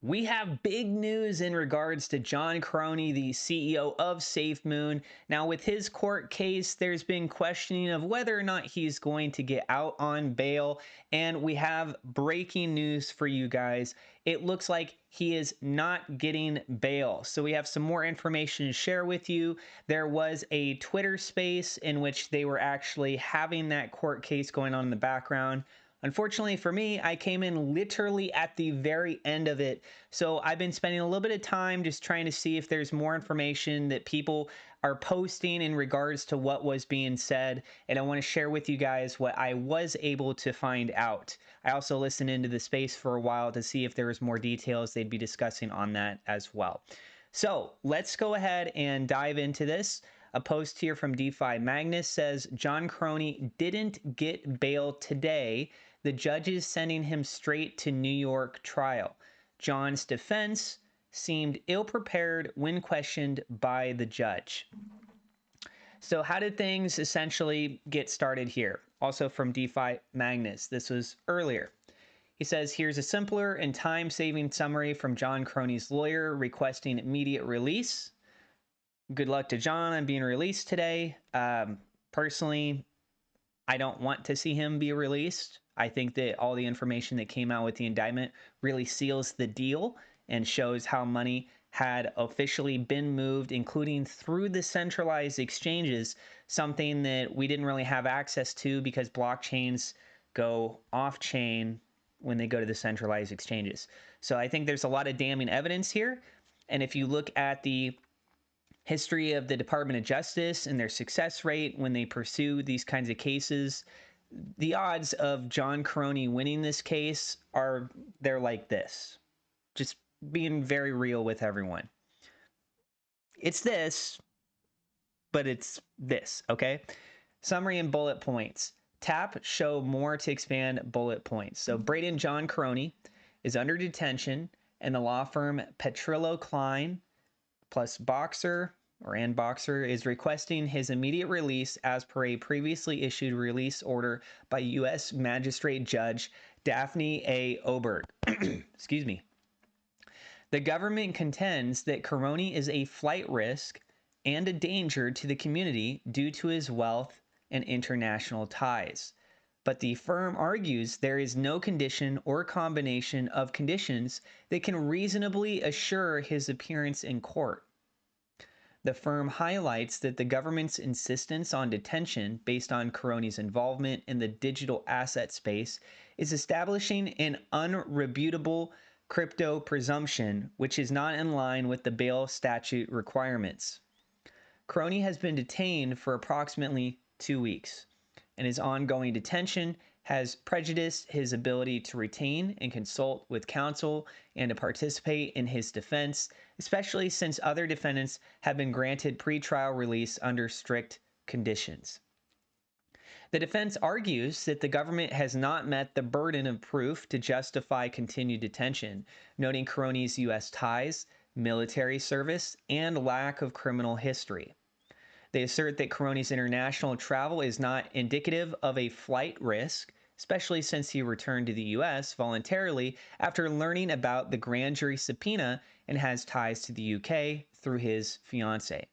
We have big news in regards to John Karony, the CEO of SafeMoon. Now, with his court case, there's been questioning of whether or not he's going to get out on bail. And we have breaking news for you guys. It looks like he is not getting bail. So we have some more information to share with you. There was a Twitter space in which they were actually having that court case going on in the background. Unfortunately for me, I came in literally at the very end of it. So I've been spending a little bit of time just trying to see if there's more information that people are posting in regards to what was being said. And I want to share with you guys what I was able to find out. I also listened into the space for a while to see if there was more details they'd be discussing on that as well. So let's go ahead and dive into this. A post here from DeFi Magnus says John Karony didn't get bail today. The judge is sending him straight to New York trial. John's defense seemed ill-prepared when questioned by the judge. So how did things essentially get started here? Also from DeFi Magnus. This was earlier. He says, here's a simpler and time-saving summary from John Karony's lawyer requesting immediate release. Good luck to John on being released today. Personally, I don't want to see him be released. I think that all the information that came out with the indictment really seals the deal and shows how money had officially been moved, including through the centralized exchanges, something that we didn't really have access to because blockchains go off-chain when they go to the centralized exchanges. So I think there's a lot of damning evidence here. And if you look at the history of the Department of Justice and their success rate when they pursue these kinds of cases, the odds of John Karony winning this case they're like this. Just being very real with everyone. It's this, but it's this, okay? Summary and bullet points. Tap show more to expand bullet points. So Braden John Karony is under detention, and the law firm Petrillo Klein plus Boxer is requesting his immediate release as per a previously issued release order by U.S. Magistrate Judge Daphne A. Oberg. Excuse me. The government contends that Karony is a flight risk and a danger to the community due to his wealth and international ties. But the firm argues there is no condition or combination of conditions that can reasonably assure his appearance in court. The firm highlights that the government's insistence on detention based on Karony's involvement in the digital asset space is establishing an unrebutable crypto presumption, which is not in line with the bail statute requirements. Karony has been detained for approximately 2 weeks, and his ongoing detention has prejudiced his ability to retain and consult with counsel and to participate in his defense, especially since other defendants have been granted pretrial release under strict conditions. The defense argues that the government has not met the burden of proof to justify continued detention, noting Karony's U.S. ties, military service, and lack of criminal history. They assert that Karony's international travel is not indicative of a flight risk, especially since he returned to the U.S. voluntarily after learning about the grand jury subpoena and has ties to the U.K. through his fiancée.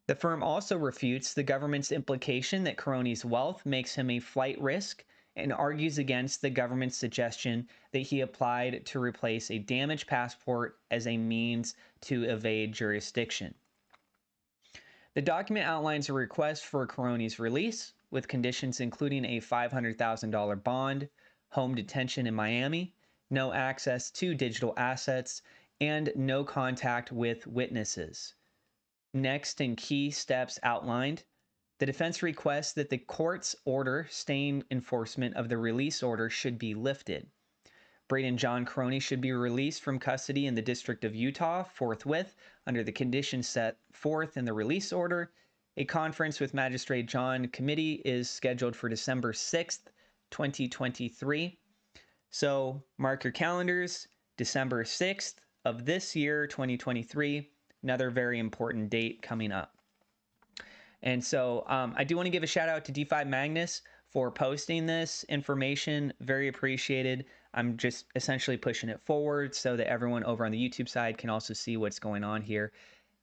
The firm also refutes the government's implication that Karony's wealth makes him a flight risk and argues against the government's suggestion that he applied to replace a damaged passport as a means to evade jurisdiction. The document outlines a request for Karony's release, with conditions including a $500,000 bond, home detention in Miami, no access to digital assets, and no contact with witnesses. Next, in key steps outlined, the defense requests that the court's order staying enforcement of the release order should be lifted. Braden John Karony should be released from custody in the District of Utah forthwith under the conditions set forth in the release order. A conference with Magistrate John Committee is scheduled for December 6th, 2023. So mark your calendars, December 6th of this year, 2023, another very important date coming up. And so I do want to give a shout out to DeFi Magnus for posting this information. Very appreciated. I'm just essentially pushing it forward so that everyone over on the YouTube side can also see what's going on here.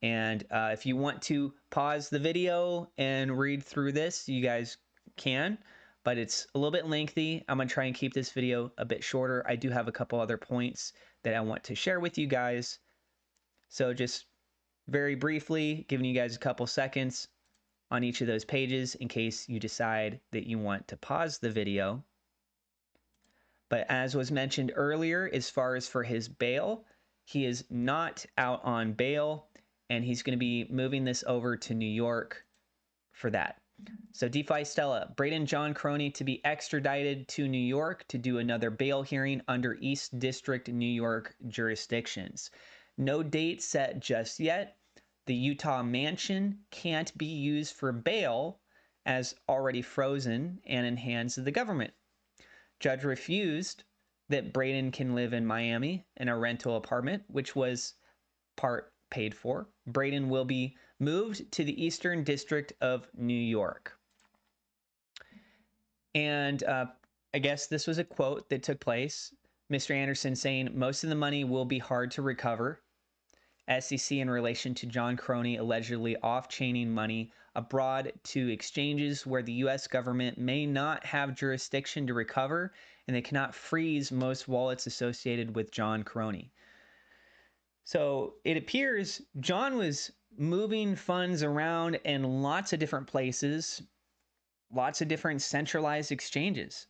And if you want to pause the video and read through this, you guys can, but it's a little bit lengthy. I'm going to try and keep this video a bit shorter. I do have a couple other points that I want to share with you guys. So just very briefly, giving you guys a couple seconds on each of those pages in case you decide that you want to pause the video. But as was mentioned earlier, as far as for his bail, he is not out on bail, and he's going to be moving this over to New York for that. So DeFi Stella, Braden John Karony to be extradited to New York to do another bail hearing under East District New York jurisdictions. No date set just yet. The Utah mansion can't be used for bail as already frozen and in hands of the government. Judge refused that Braden can live in Miami in a rental apartment, which was part paid for. Braden will be moved to the Eastern District of New York. And I guess this was a quote that took place. Mr. Anderson saying, most of the money will be hard to recover. SEC in relation to John Karony allegedly off-chaining money abroad to exchanges where the U.S. government may not have jurisdiction to recover, and they cannot freeze most wallets associated with John Karony. So it appears John was moving funds around in lots of different places, lots of different centralized exchanges.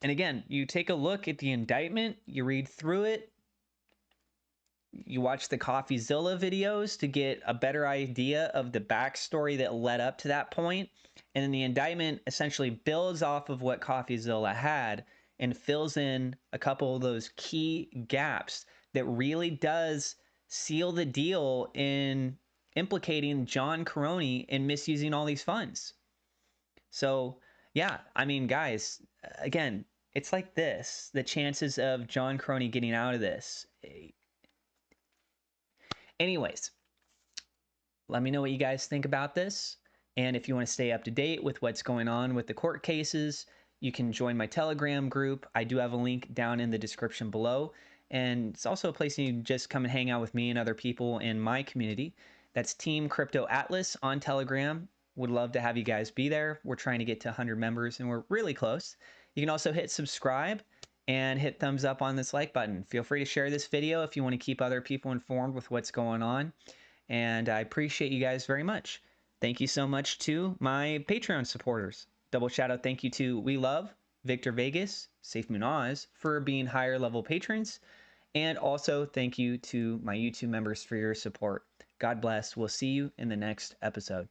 And again, you take a look at the indictment, you read through it, you watch the CoffeeZilla videos to get a better idea of the backstory that led up to that point. And then the indictment essentially builds off of what CoffeeZilla had and fills in a couple of those key gaps that really does seal the deal in implicating John Karony in misusing all these funds. So, yeah, I mean, guys, again, it's like this. The chances of John Karony getting out of this. Anyways, let me know what you guys think about this. And if you want to stay up to date with what's going on with the court cases, you can join my Telegram group. I do have a link down in the description below. And it's also a place you can just come and hang out with me and other people in my community. That's Team Crypto Atlas on Telegram. Would love to have you guys be there. We're trying to get to 100 members and we're really close. You can also hit subscribe and hit thumbs up on this like button. Feel free to share this video if you want to keep other people informed with what's going on. And I appreciate you guys very much. Thank you so much to my Patreon supporters. Double shout out thank you to We Love, Victor Vegas, SafeMoon Oz for being higher level patrons. And also thank you to my YouTube members for your support. God bless. We'll see you in the next episode.